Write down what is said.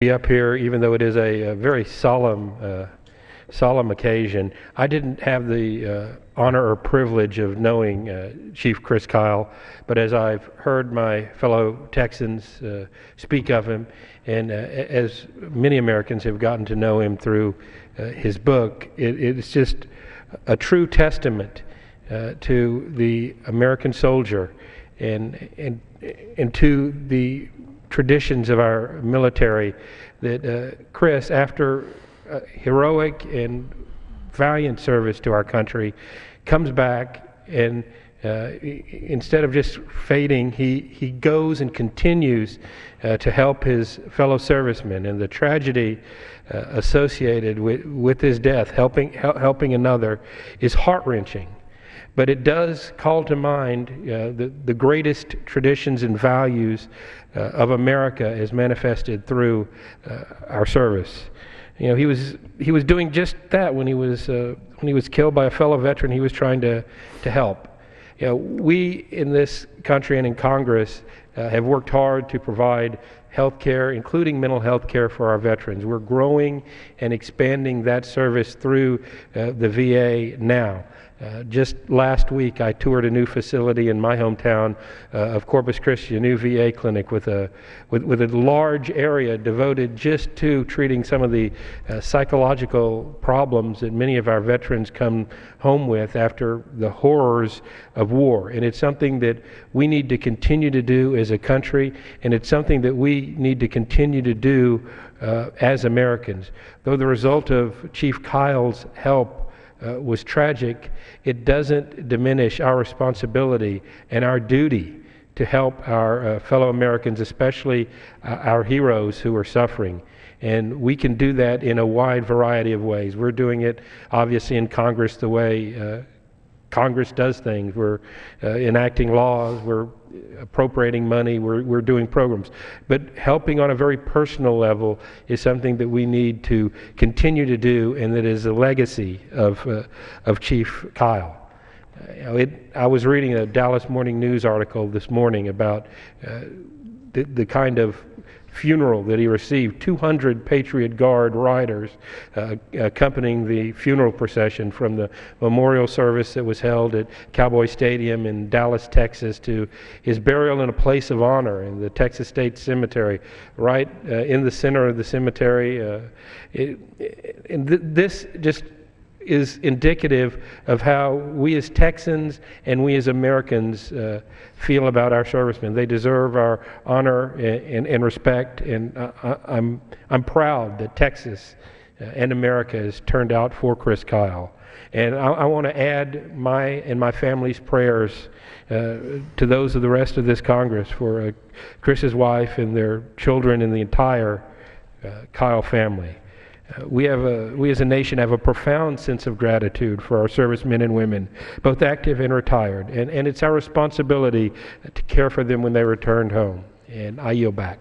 Be up here, even though it is a very solemn occasion. I didn't have the honor or privilege of knowing Chief Chris Kyle, but as I've heard my fellow Texans speak of him, and as many Americans have gotten to know him through his book, it's just a true testament to the American soldier and to the traditions of our military, that Chris, after heroic and valiant service to our country, comes back and instead of just fading, he goes and continues to help his fellow servicemen. And the tragedy associated with his death, helping another, is heart-wrenching. But it does call to mind the greatest traditions and values of America as manifested through our service. You know, he was doing just that when he was killed by a fellow veteran. He was trying to help. You know, we in this country and in Congress have worked hard to provide health care, including mental health care for our veterans. We're growing and expanding that service through the VA now. Just last week, I toured a new facility in my hometown of Corpus Christi, a new VA clinic with a large area devoted just to treating some of the psychological problems that many of our veterans come home with after the horrors of war. And it's something that we need to continue to do as a country, and it's something that we need to continue to do as Americans. Though the result of Chief Kyle's help was tragic, it doesn't diminish our responsibility and our duty to help our fellow Americans, especially our heroes who are suffering. And we can do that in a wide variety of ways. We're doing it, obviously, in Congress the way Congress does things. We're enacting laws, we're appropriating money, we're doing programs. But helping on a very personal level is something that we need to continue to do, and that is a legacy of Chief Kyle. I was reading a Dallas Morning News article this morning about the kind of funeral that he received. 200 Patriot Guard riders accompanying the funeral procession from the memorial service that was held at Cowboy Stadium in Dallas, Texas, to his burial in a place of honor in the Texas State Cemetery, right in the center of the cemetery. This just is indicative of how we as Texans and we as Americans feel about our servicemen. They deserve our honor and respect, and I'm proud that Texas and America has turned out for Chris Kyle. And I want to add my and my family's prayers to those of the rest of this Congress for Chris's wife and their children and the entire Kyle family. We as a nation have a profound sense of gratitude for our servicemen and women, both active and retired, and it's our responsibility to care for them when they return home. And I yield back.